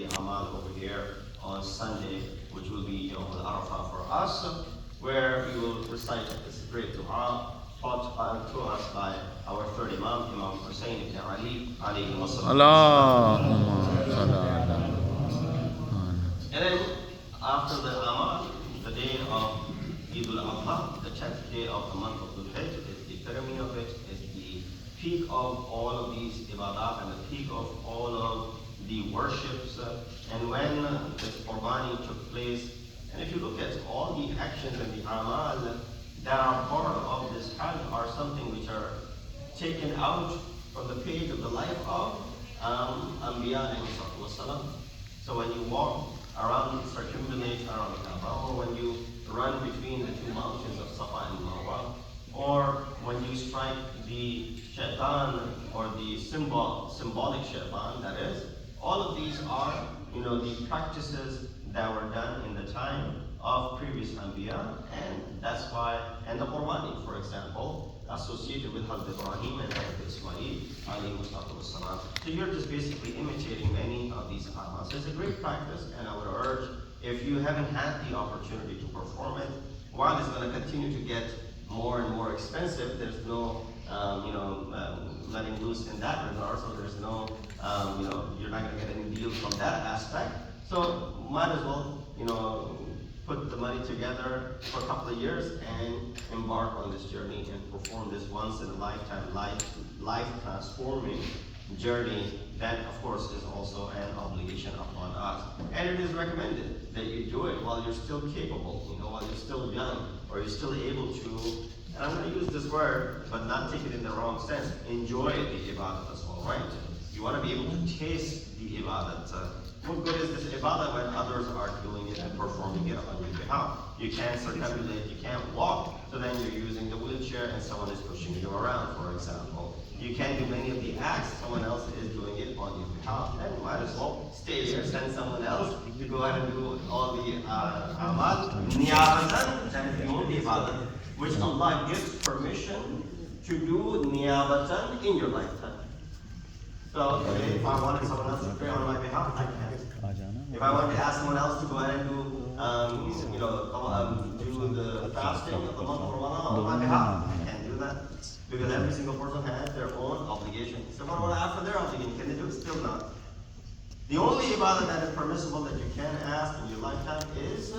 the Amal over here on Sunday, which will be Urfa for us, where we will recite this great dua taught to us by our third Imam, Imam Hussein ibn Ali, alayhi wa sallam. Allahumma salli ala. And then after the Amal, the day of Eid al-Adha, the 10th day of the month of Dhul Hijj, is the epitome of it, is the peak of all of these ibadat and the peak of all of the worships. And when this Qurbani took place, and if you look at all the actions and the amal that are part of this Hajj are something which are taken out from the page of the life of Anbiya alayhi wasallam. So when you walk around, circumambulate around Kaaba, or when you run between the two mountains of Safa and Marwa, or when you strike the shaitan or the symbolic shaitan, that is, all of these are, the practices that were done in the time of previous Anbiya, and that's why, and the Qurbani, for example, associated with Hazrat Ibrahim and Hazrat Ismail, alayhi wassalam. So you're just basically imitating many of these amals. So it's a great practice, and I would urge, if you haven't had the opportunity to perform it, while it's going to continue to get more and more expensive, there's no, letting loose in that regard, so there's no, you're not going to get any deal from that aspect. So might as well, put the money together for a couple of years and embark on this journey and perform this once in a lifetime, life transforming journey that of course is also an obligation upon us. And it is recommended that you do it while you're still capable, while you're still young, or you're still able to, and I'm going to use this word, but not take it in the wrong sense, enjoy the ibadat as well, right? You want to be able to taste the ibadat. What good is this ibadah when others are doing it and performing it on your behalf? You can't circumambulate, you can't walk, so then you're using the wheelchair and someone is pushing you around, for example. You can't do many of the acts, someone else is doing it on your behalf. Then you might as well stay here, send someone else to go ahead and do all the amal, niyabatan, that is the only ibadah which Allah gives permission to do niyabatan in your lifetime. So if I wanted someone else to pray on my behalf, I can. If I wanted to ask someone else to go ahead and do, do the fasting of the month of Ramadan on my behalf, I can't do that. Because every single person has their own obligation. Someone want to ask for their obligation, can they do it? Still not. The only ibadah that is permissible that you can ask in your lifetime is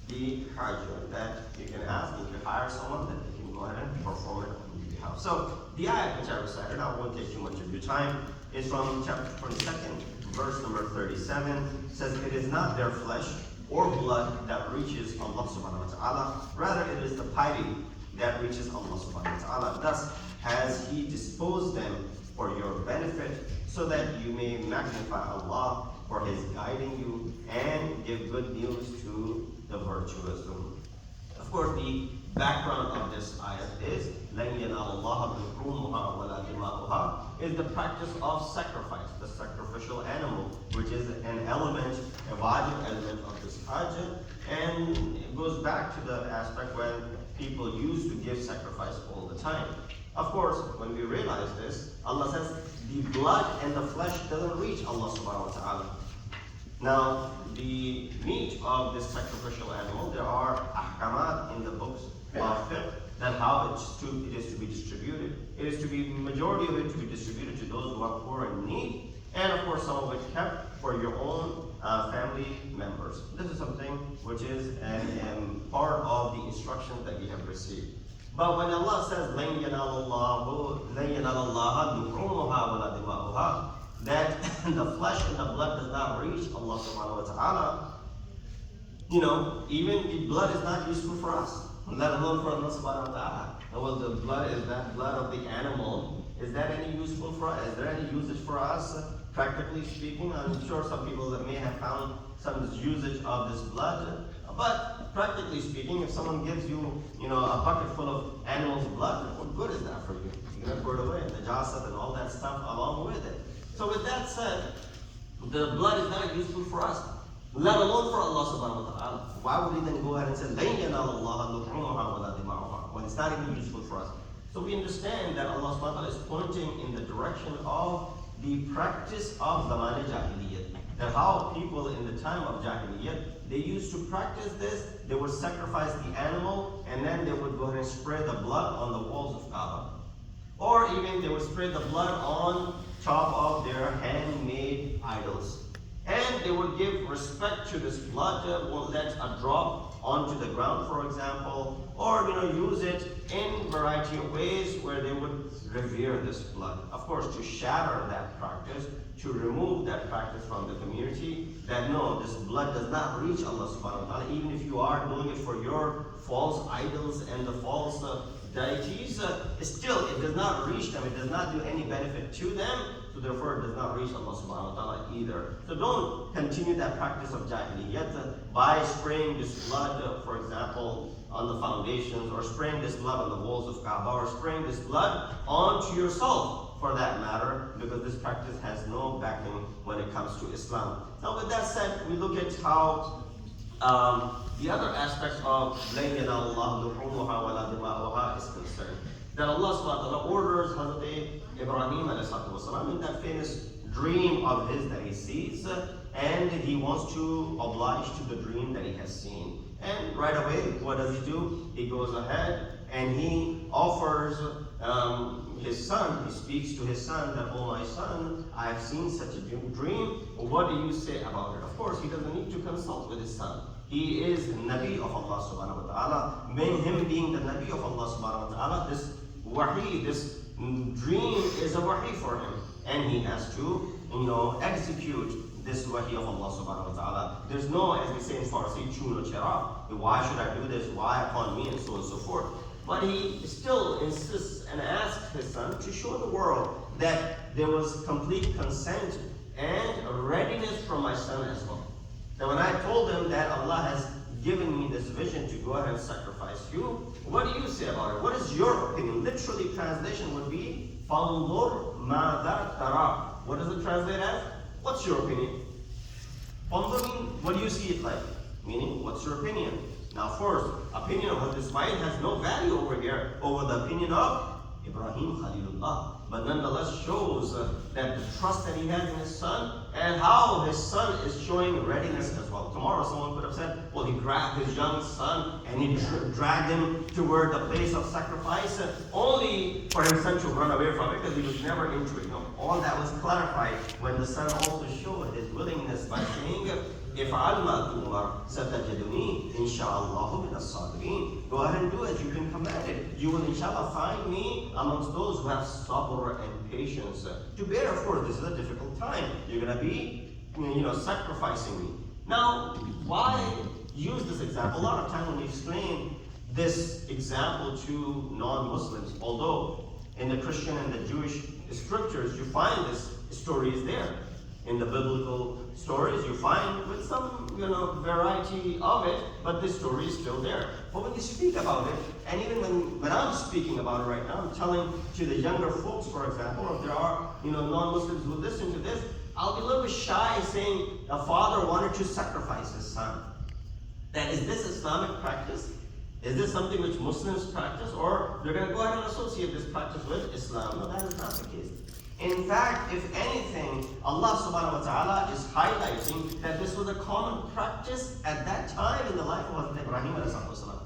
the Hajj, that you can ask, if you hire someone, that they can go ahead and perform it on your behalf. So the ayat which I recited, I won't take too much of your time, is from chapter 22, verse number 37. It says, it is not their flesh or blood that reaches Allah subhanahu wa ta'ala, rather it is the piety that reaches Allah subhanahu wa ta'ala. Thus has He disposed them for your benefit, so that you may magnify Allah for His guiding you and give good news to the virtuous. Of course, the background of this ayat is لَنْ يَنَالَ اللَّهَ لُحُومُهَا وَلَا دِمَاؤُهَا, is the practice of sacrifice, the sacrificial animal, which is an element, a wajib element of this Hajj, and it goes back to the aspect when people used to give sacrifice all the time. Of course, when we realize this, Allah says the blood and the flesh doesn't reach Allah subhanahu wa ta'ala. Now, the meat of this sacrificial animal, there are ahkamat in the books of fiqh, that how it is to be distributed. It is to be, majority of it to be distributed to those who are poor and need, and of course some of it kept for your own family members. This is something which is part of the instructions that we have received. But when Allah says, لَنْ يَنَالَ اللَّهَ لُحُومُهَا وَلَا دِمَاؤُهَا, that the flesh and the blood does not reach Allah subhanahu wa ta'ala, even the blood is not useful for us, let alone for Allah subhanahu wa ta'ala. Well, the blood is that blood of the animal. Is that any useful for us? Is there any usage for us? Practically speaking, I'm sure some people that may have found some usage of this blood. But practically speaking, if someone gives you, a bucket full of animal's blood, what good is that for you? You're going to throw it away, the jasad and all that stuff along with it. So with that said, the blood is not useful for us, let alone for Allah subhanahu wa ta'ala. Why would He then go ahead and say, لَنْ يَنَالَ اللَّهَ لُحُومُهَا وَلَا دِمَاؤُهَا, when it's not even useful for us? So we understand that Allah subhanahu wa ta'ala is pointing in the direction of the practice of zaman jahiliyyah. that how people in the time of Jahiliyyah, they used to practice this. They would sacrifice the animal and then they would go ahead and spray the blood on the walls of Kaaba. Or even they would spray the blood on top of their handmade idols. And they would give respect to this blood, won't let a drop onto the ground, for example, or use it in variety of ways where they would revere this blood. Of course, to shatter that practice, to remove that practice from the community, that no, this blood does not reach Allah subhanahu wa ta'ala, even if you are doing it for your false idols and the false deities, still it does not reach them, it does not do any benefit to them, so therefore it does not reach Allah subhanahu wa ta'ala either. So don't continue that practice of Jahiliyyah by spraying this blood, for example, on the foundations, or spraying this blood on the walls of Kaaba, or spraying this blood onto yourself for that matter, because this practice has no backing when it comes to Islam. Now with that said, we look at how the other aspects of لَن يَنَالَ اللَّهُ لُحُومُهَا وَلَا دِمَاؤُهَا is concerned. That Allah subhanahu wa ta'ala orders Hazrat Ibrahim in that famous dream of his that he sees, and he wants to oblige to the dream that he has seen. And right away, what does he do? He goes ahead and he offers his son, he speaks to his son that, oh my son, I have seen such a dream, what do you say about it? Of course, he doesn't need to consult with his son. He is the Nabi of Allah subhanahu wa ta'ala. Him being the Nabi of Allah subhanahu wa ta'ala, this wahi, this dream is a wahi for him. And he has to, execute this wahi of Allah subhanahu wa ta'ala. There's no, as we say in Farsi, chuno chera. Why should I do this? Why upon me? And so on and so forth. But he still insists and asks his son to show the world that there was complete consent and readiness from my son as well. That when I told him that Allah has given me this vision to go ahead and sacrifice you, what do you say about it? What is your opinion? Literally, translation would be فَانْظُرْ مَاذَا تَرَى. What does it translate as? What's your opinion? فَانْظُرْ means, what do you see it like? Meaning, what's your opinion? Now first, opinion of Hazrat Ismail has no value over here, over the opinion of Ibrahim Khalilullah. But nonetheless shows that the trust that he has in his son, and how his son is showing readiness as well. Tomorrow someone could have said, well, he grabbed his young son and he dragged him toward the place of sacrifice, only for his son to run away from it because he was never into it. No, all that was clarified when the son also showed his willingness by saying, افعل ما تؤمر ستجدني إن شاء الله من الصابرين. Go ahead and do as you've been commanded. You will inshallah find me amongst those who have sabr and patience to bear. Of course, this is a difficult time. You're going to be, sacrificing me. Now, why use this example? A lot of time when we explain this example to non-Muslims, although in the Christian and the Jewish scriptures you find this story is there. In the biblical stories, you find with some, variety of it, but this story is still there. But when you speak about it, and even when I'm speaking about it right now, I'm telling to the younger folks, for example, if there are, non-Muslims who listen to this, I'll be a little bit shy saying a father wanted to sacrifice his son. That is this Islamic practice? Is this something which Muslims practice? Or they're going to go ahead and associate this practice with Islam? No, that is not the case. In fact, if anything, Allah subhanahu wa ta'ala is highlighting that this was a common practice at that time in the life of Ibrahim alayhi salam.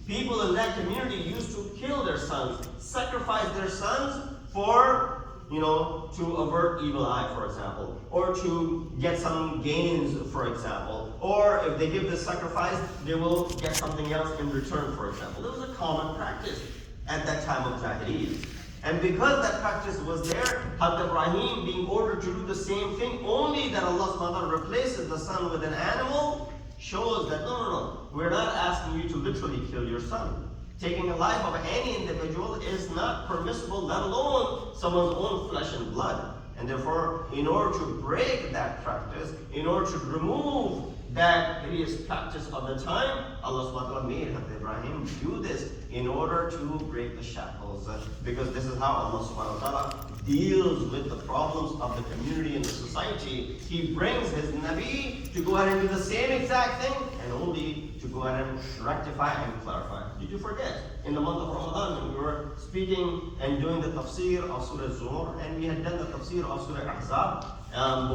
People in that community used to kill their sons, sacrifice their sons for, to avert evil eye, for example, or to get some gains, for example, or if they give this sacrifice, they will get something else in return, for example. It was a common practice at that time of Jahiliyyah. And because that practice was there, Hazrat Ibrahim being ordered to do the same thing, only that Allah subhanahu wa ta'ala replaces the son with an animal, shows that no, we're not asking you to literally kill your son. Taking the life of any individual is not permissible, let alone someone's own flesh and blood. And therefore, in order to break that practice, in order to remove that hideous practice of the time, Allah subhanahu wa ta'ala made Hazrat Ibrahim do this in order to break the shackles. Because this is how Allah subhanahu wa ta'ala deals with the problems of the community and the society. He brings his Nabi to go ahead and do the same exact thing, and only to go ahead and rectify and clarify. Did you forget? In the month of Ramadan, when we were speaking and doing the tafsir of Surah Zumar, and we had done the tafsir of Surah Ahzab,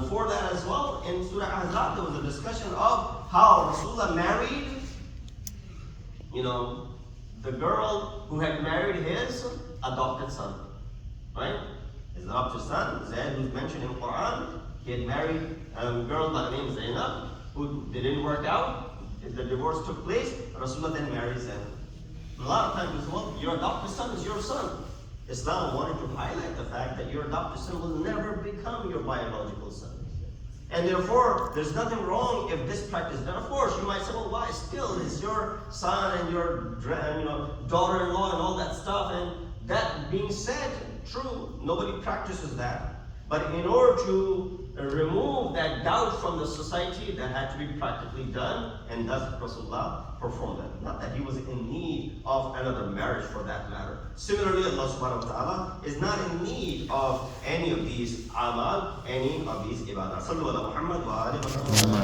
Before that as well, in Surah Ahzab, there was a discussion of how Rasulullah married, the girl who had married his adopted son. Right? His adopted son, Zayd, who's mentioned in the Quran, he had married a girl by the name of Zainab, who didn't work out. The divorce took place, Rasulullah then marries them. A lot of times, well, your adopted son is your son. Islam wanted to highlight the fact that your adopted son will never become your biological son. And therefore, there's nothing wrong if this practice is done. Of course, you might say, well, why? Still, it's your son and your daughter-in-law and all that stuff. And that being said, true, nobody practices that. But in order to remove that doubt from the society, that had to be practically done, and thus Rasulullah performed that. Not that he was in need of another marriage for that matter. Similarly, Allah subhanahu wa ta'ala is not in need of any of these amal, any of these ibadah. Sallu ala Muhammad wa ali Muhammad.